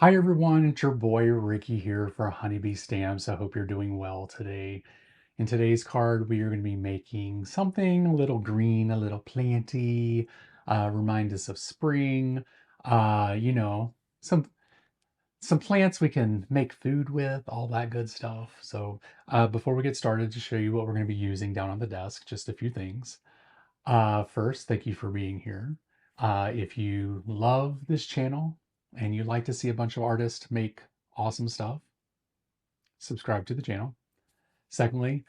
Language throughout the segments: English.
Hi everyone, it's your boy Ricky here for Honeybee Stamps. I hope you're doing well today. In today's card, we are going to be making something a little green, a little planty, remind us of spring, uh, you know, some some plants we can make food with, all that good stuff. So before we get started, to show you what we're going to be using down on the desk, just a few things. First, thank you for being here. If you love this channel and you'd like to see a bunch of artists make awesome stuff, subscribe to the channel. Secondly,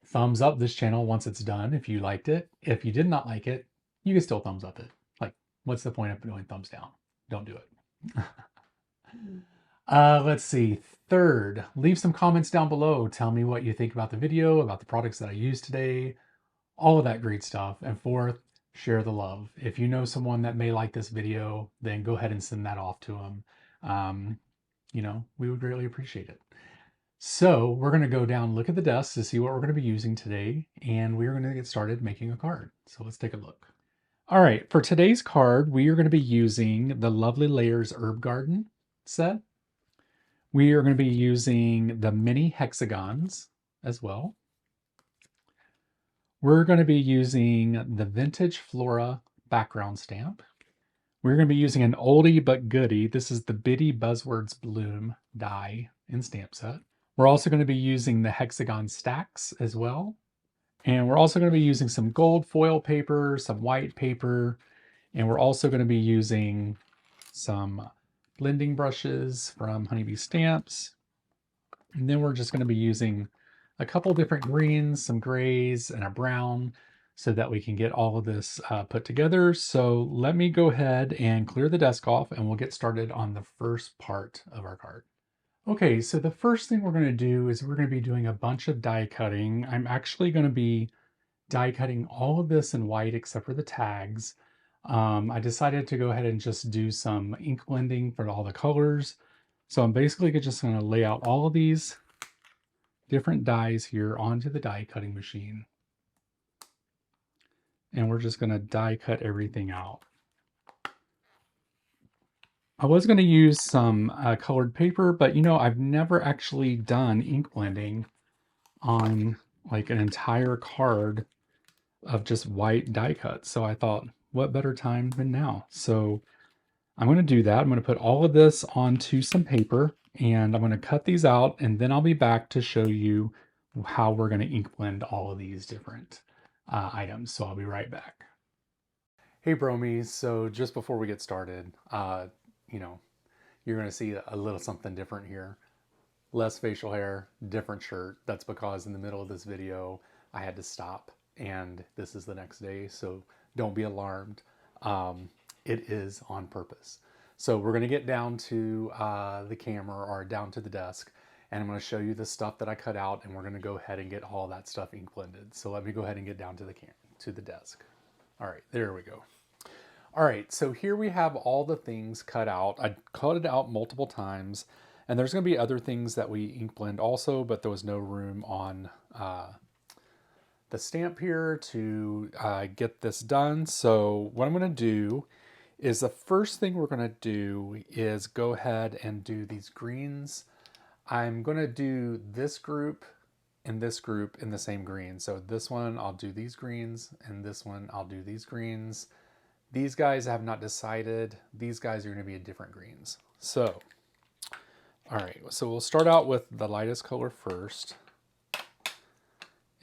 thumbs up this channel once it's done if you liked it. If you did not like it, you can still thumbs up it. Like, what's the point of doing thumbs down? Don't do it. Let's see. Third, leave some comments down below. Tell me what you think about the video, about the products that I used today, all of that great stuff. And fourth, share the love. If you know someone that may like this video, then go ahead and send that off to them. Um, we would greatly appreciate it. So we're going to go down, look at the desk to see what we're going to be using today, and we're going to get started making a card. So let's take a look. All right, for today's card, we are going to be using the Lovely Layers Herb Garden set. We are going to be using the mini hexagons as well. We're going to be using the vintage Flora background stamp. We're going to be using an oldie but goodie. This is the Bitty Buzzwords Bloom die in stamp set. We're also going to be using the hexagon stacks as well. And we're also going to be using some gold foil paper, some white paper, and we're also going to be using some blending brushes from Honeybee Stamps. And then we're just going to be using a couple different greens, some grays, and a brown so that we can get all of this put together. So let me go ahead and clear the desk off and we'll get started on the first part of our card. Okay, so the first thing we're going to do is we're going to be doing a bunch of die cutting. I'm actually going to be die cutting all of this in white except for the tags. I decided to go ahead and just do some ink blending for all the colors. So I'm basically just going to lay out all of these different dies here onto the die cutting machine. And we're just going to die cut everything out. I was going to use some colored paper, but I've never actually done ink blending on like an entire card of just white die cuts. So I thought, what better time than now? So I'm going to do that. I'm going to put all of this onto some paper and I'm going to cut these out and then I'll be back to show you how we're going to ink blend all of these different items. So I'll be right back. Hey Bromies, so just before we get started, you know, you're going to see a little something different here. Less facial hair, different shirt. That's because in the middle of this video, I had to stop and this is the next day, so don't be alarmed. It is on purpose. So we're gonna get down to the camera or down to the desk and I'm gonna show you the stuff that I cut out and we're gonna go ahead and get all that stuff ink blended. So let me go ahead and get down to the desk. All right, there we go. All right, so here we have all the things cut out. I cut it out multiple times, and there's going to be other things that we ink blend also, but there was no room on the stamp here to get this done. So what I'm going to do is the first thing we're going to do is go ahead and do these greens. I'm going to do this group and this group in the same green. So this one, I'll do these greens, and this one, I'll do these greens. These guys I have not decided. These guys are going to be in different greens. So, all right, so we'll start out with the lightest color first.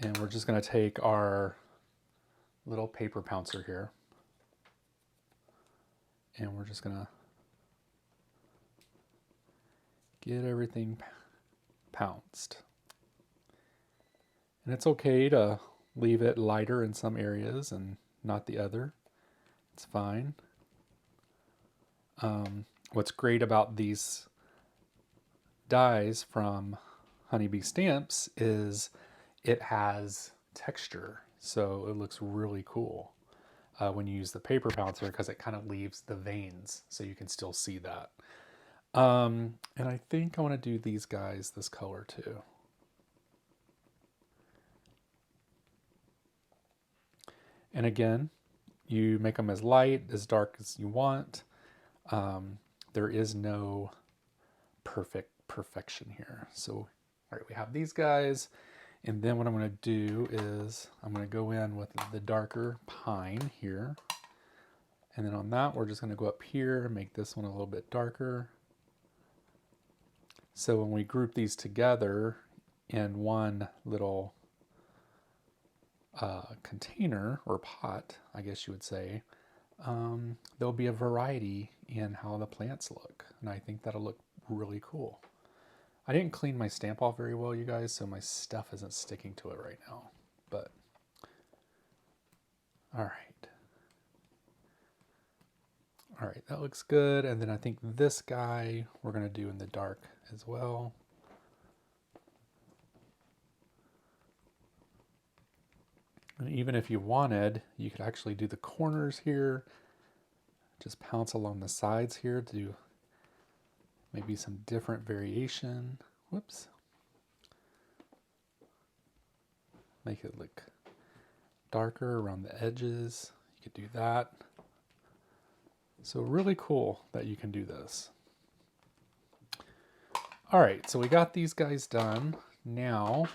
And we're just going to take our little paper pouncer here. And we're just going to get everything pounced. And it's okay to leave it lighter in some areas and not the other. It's fine. What's great about these dies from Honeybee Stamps is it has texture. So it looks really cool when you use the paper pouncer because it kind of leaves the veins so you can still see that. And I think I want to do these guys this color too. And again, you make them as light, as dark as you want. There is no perfection here. So, all right, we have these guys. And then what I'm going to do is I'm going to go in with the darker pine here. And then on that, we're just going to go up here and make this one a little bit darker. So when we group these together in one little container or pot, I guess you would say, there'll be a variety in how the plants look. And I think that'll look really cool. I didn't clean my stamp off very well, you guys, so my stuff isn't sticking to it right now. But, all right. All right, that looks good. And then I think this guy we're going to do in the dark as well. And even if you wanted, you could actually do the corners here. Just pounce along the sides here to do maybe some different variation. Whoops. Make it look darker around the edges. You could do that. So really cool that you can do this. All right, so we got these guys done. Now,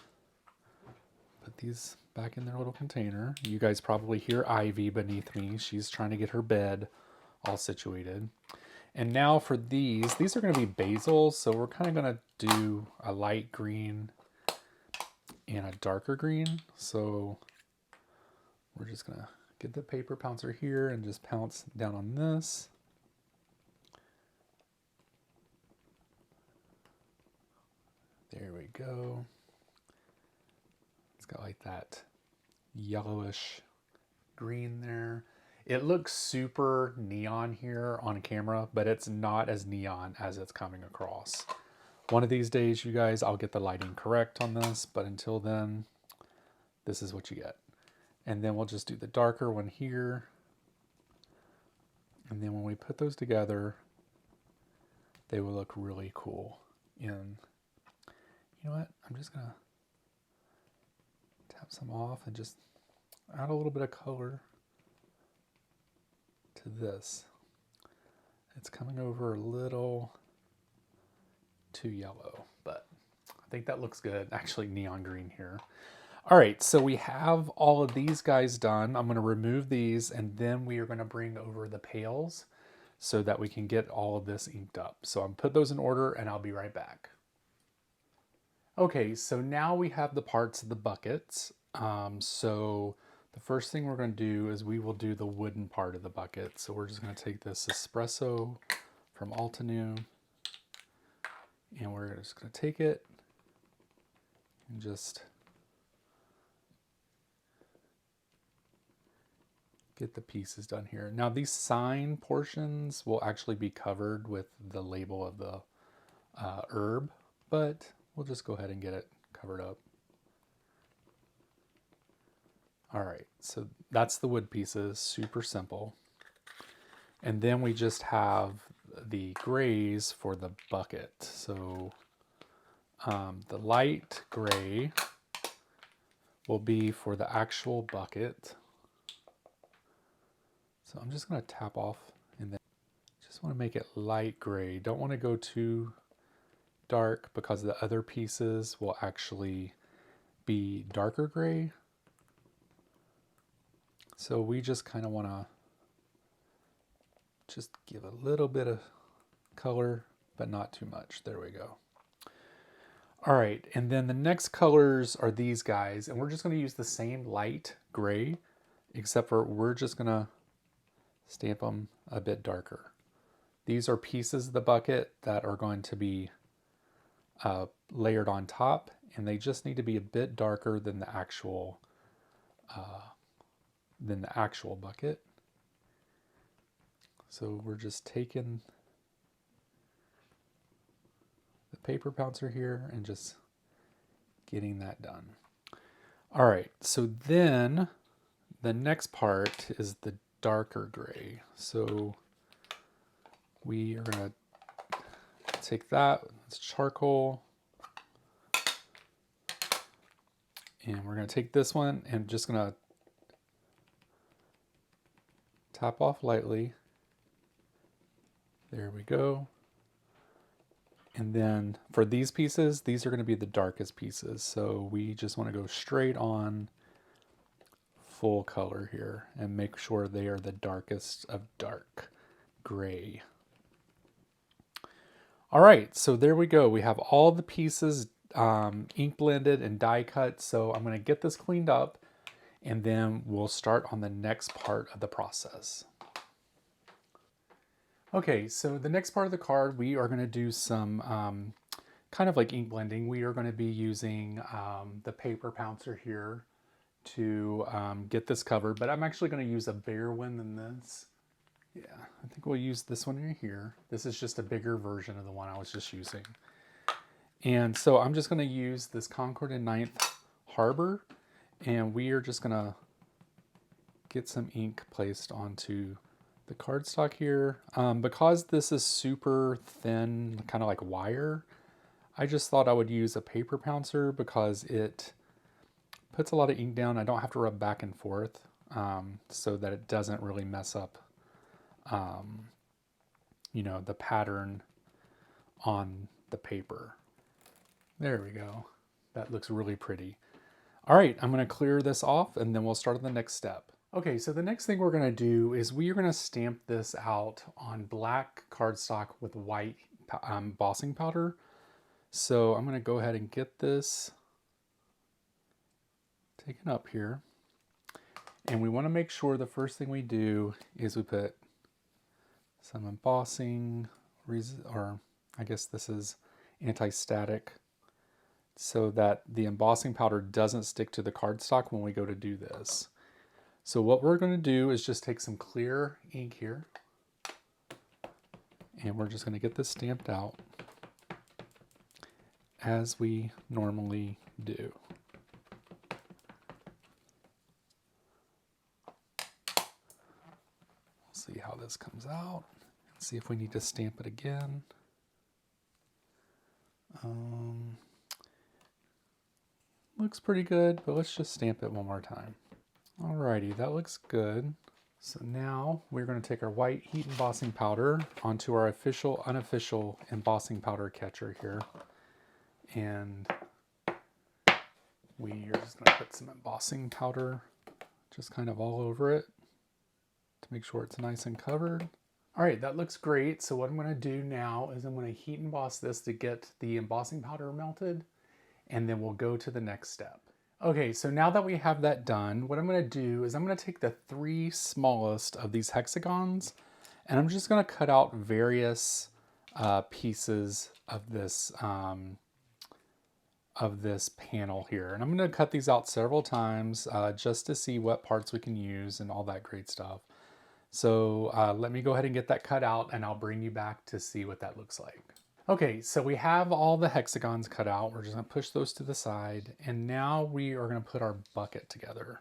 put these back in their little container. You guys probably hear Ivy beneath me. She's trying to get her bed all situated. And now for these are going to be basils. So we're kind of going to do a light green and a darker green. So we're just going to get the paper pouncer here and just pounce down on this. There we go. It's got like that yellowish green there. It looks super neon here on camera, but it's not as neon as it's coming across. One of these days, you guys, I'll get the lighting correct on this, but until then, this is what you get. And then we'll just do the darker one here. And then when we put those together, they will look really cool. And you know what? I'm just gonna tap some off and just add a little bit of color to this. It's coming over a little too yellow, but I think that looks good. Actually, neon green here. All right, so we have all of these guys done. I'm going to remove these, and then we are going to bring over the pails so that we can get all of this inked up. So I'm put those in order, and I'll be right back. Okay, so now we have the parts of the buckets. So the first thing we're going to do is we will do the wooden part of the bucket. So we're just going to take this espresso from Altenew, and we're just going to take it and just get the pieces done here. Now these sign portions will actually be covered with the label of the herb, but we'll just go ahead and get it covered up. All right, so that's the wood pieces, super simple. And then we just have the grays for the bucket. So the light gray will be for the actual bucket. So I'm just going to tap off and then just want to make it light gray. Don't want to go too dark because the other pieces will actually be darker gray. So we just kind of want to just give a little bit of color, but not too much. There we go. All right, and then the next colors are these guys, and we're just going to use the same light gray, except for we're just going to stamp them a bit darker. These are pieces of the bucket that are going to be layered on top, and they just need to be a bit darker than the actual bucket. So we're just taking the paper pouncer here and just getting that done. All right, so then the next part is the darker gray. So we are going to take that, it's charcoal, and we're going to take this one and just going to tap off lightly. There we go. And then for these pieces, these are going to be the darkest pieces. So we just want to go straight on full color here and make sure they are the darkest of dark gray. All right, so there we go. We have all the pieces ink blended and die cut. So I'm going to get this cleaned up and then we'll start on the next part of the process. Okay, so the next part of the card, we are going to do some kind of like ink blending. We are going to be using the paper pouncer here to get this covered, but I'm actually going to use a bigger one than this. Yeah, I think we'll use this one right here. This is just a bigger version of the one I was just using. And so I'm just going to use this Concord and Ninth Harbor, and we are just going to get some ink placed onto the cardstock here. Because this is super thin, kind of like wire, I just thought I would use a paper pouncer because it puts a lot of ink down. I don't have to rub back and forth so that it doesn't really mess up, you know, the pattern on the paper. There we go. That looks really pretty. All right, I'm going to clear this off and then we'll start on the next step. Okay, so the next thing we're going to do is we are going to stamp this out on black cardstock with white embossing powder. So I'm going to go ahead and get this taken up here. And we want to make sure the first thing we do is we put some embossing, or I guess this is anti-static, so that the embossing powder doesn't stick to the cardstock when we go to do this. So what we're going to do is just take some clear ink here, and we're just going to get this stamped out as we normally do. We'll see how this comes out. See if we need to stamp it again. Looks pretty good, but let's just stamp it one more time. Alrighty, that looks good. So now we're going to take our white heat embossing powder onto our official, unofficial embossing powder catcher here. And we are just going to put some embossing powder just kind of all over it to make sure it's nice and covered. All right, that looks great. So what I'm going to do now is I'm going to heat emboss this to get the embossing powder melted, and then we'll go to the next step. Okay, so now that we have that done, what I'm going to do is I'm going to take the 3 smallest of these hexagons, and I'm just going to cut out various pieces of this panel here. And I'm going to cut these out several times just to see what parts we can use and all that great stuff. So let me go ahead and get that cut out, and I'll bring you back to see what that looks like. Okay, so we have all the hexagons cut out. We're just going to push those to the side, and now we are going to put our bucket together.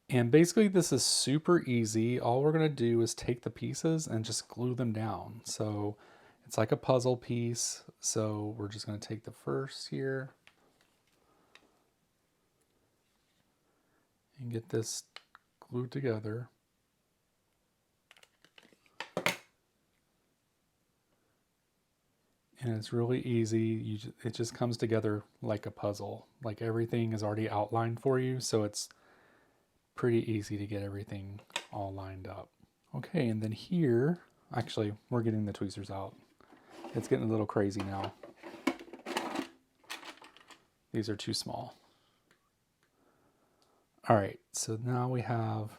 And basically this is super easy. All we're going to do is take the pieces and just glue them down. So it's like a puzzle piece. So we're just going to take the first here and get this glued together. And it's really easy. It just comes together like a puzzle. Like everything is already outlined for you, so it's pretty easy to get everything all lined up. Okay, and then here, actually, we're getting the tweezers out. It's getting a little crazy now. These are too small. All right, so now we have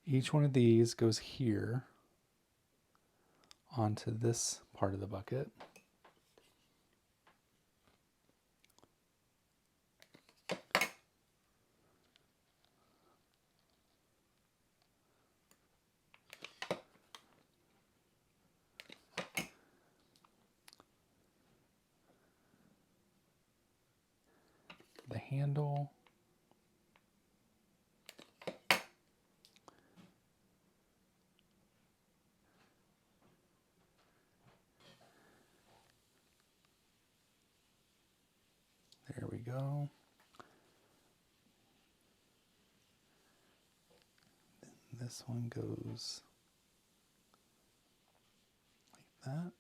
each one of these goes here onto this part of the bucket. The handle. There we go. Then this one goes like that.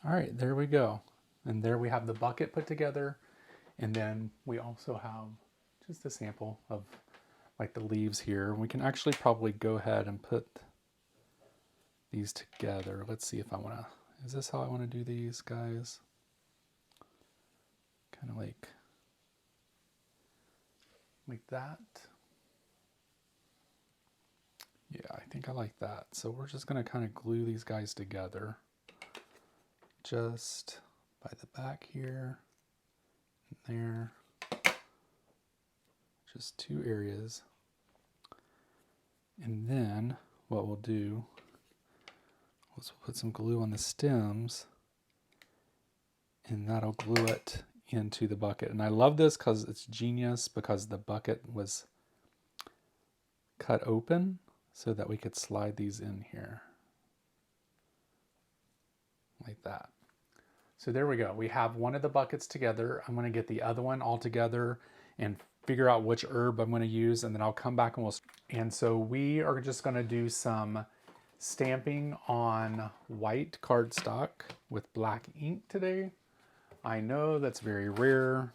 All right, there we go. And there we have the bucket put together. And then we also have just a sample of like the leaves here. We can actually probably go ahead and put these together. Let's see if I want to, is this how I want to do these guys? Kind of like that. Yeah, I think I like that. So we're just going to kind of glue these guys together just by the back here and there. Just two areas. And then what we'll do is we'll put some glue on the stems and that'll glue it into the bucket. And I love this because it's genius, because the bucket was cut open so that we could slide these in here like that. So there we go. We have one of the buckets together. I'm going to get the other one all together and figure out which herb I'm going to use, and then I'll come back and we'll. And so we are just going to do some stamping on white cardstock with black ink today. I know that's very rare.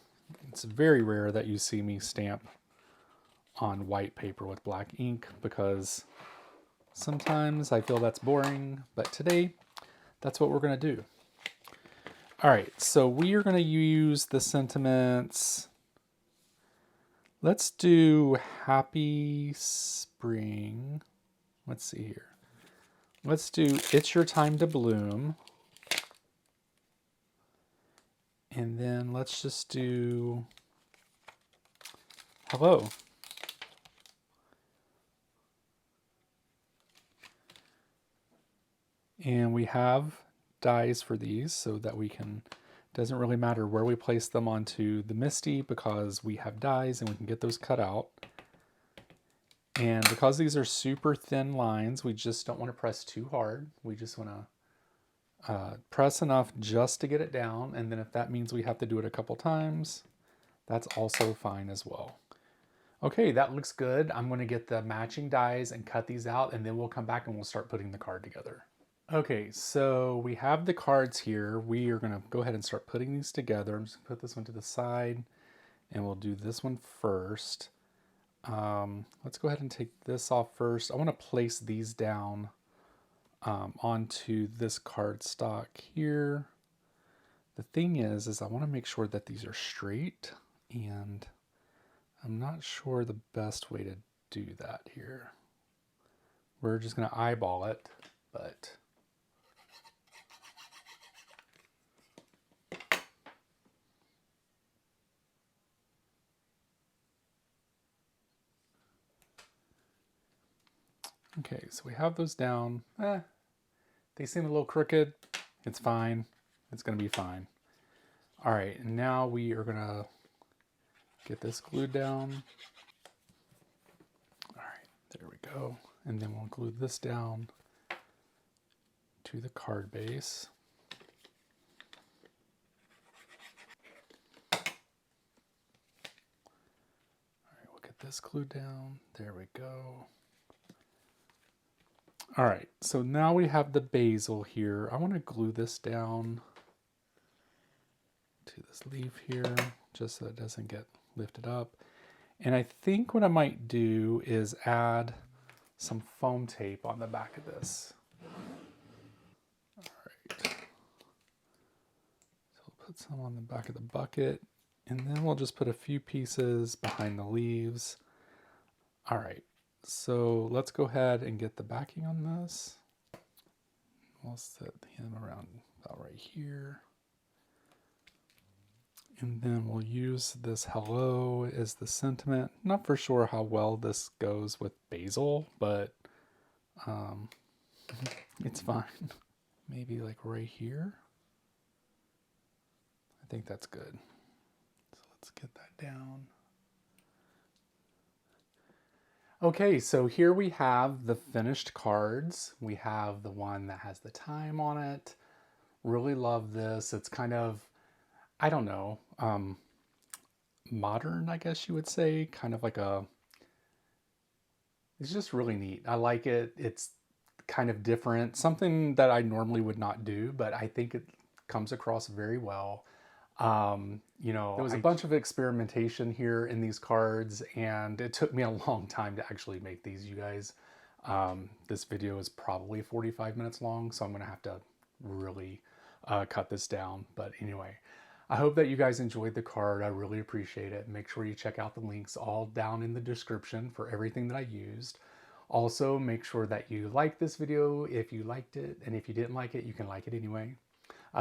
It's very rare that you see me stamp on white paper with black ink, because sometimes I feel that's boring, but today that's what we're going to do. All right, so we are going to use the sentiments. Let's do Happy Spring. Let's see here. Let's do It's Your Time to Bloom. And then let's just do Hello. And we have dies for these so that we can, doesn't really matter where we place them onto the MISTI, because we have dies and we can get those cut out. And because these are super thin lines, we just don't want to press too hard. We just want to press enough just to get it down. And then if that means we have to do it a couple times, that's also fine as well. Okay, that looks good. I'm going to get the matching dies and cut these out, and then we'll come back and we'll start putting the card together. Okay, so we have the cards here. We are going to go ahead and start putting these together. I'm just going to put this one to the side, and we'll do this one first. Let's go ahead and take this off first. I want to place these down onto this cardstock here. The thing is I want to make sure that these are straight, and I'm not sure the best way to do that here. We're just going to eyeball it, but okay, so we have those down. They seem a little crooked. It's fine. It's going to be fine. All right, and now we are going to get this glued down. All right, there we go. And then we'll glue this down to the card base. All right, we'll get this glued down. There we go. All right, so now we have the basil here. I want to glue this down to this leaf here, just so it doesn't get lifted up. And I think what I might do is add some foam tape on the back of this. All right. So we'll put some on the back of the bucket, and then we'll just put a few pieces behind the leaves. All right. So let's go ahead and get the backing on this. We'll set him around about right here. And then we'll use this hello as the sentiment. Not for sure how well this goes with basil, but it's fine. Maybe like right here. I think that's good. So let's get that down. Okay, so here we have the finished cards. We have the one that has the thyme on it. Really love this. It's kind of, I don't know, modern, I guess you would say. Kind of like a, it's just really neat. I like it. It's kind of different. Something that I normally would not do, but I think comes across very well. You know, there was a bunch of experimentation here in these cards, and it took me a long time to actually make these, you guys. This video is probably 45 minutes long, so I'm going to have to really cut this down. But anyway, I hope that you guys enjoyed the card. I really appreciate it. Make sure you check out the links all down in the description for everything that I used. Also, make sure that you like this video if you liked it, and if you didn't like it, you can like it anyway.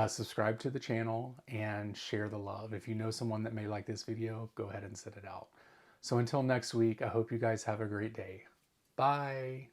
Subscribe to the channel and share the love. If you know someone that may like this video, go ahead and send it out. So until next week, I hope you guys have a great day. Bye.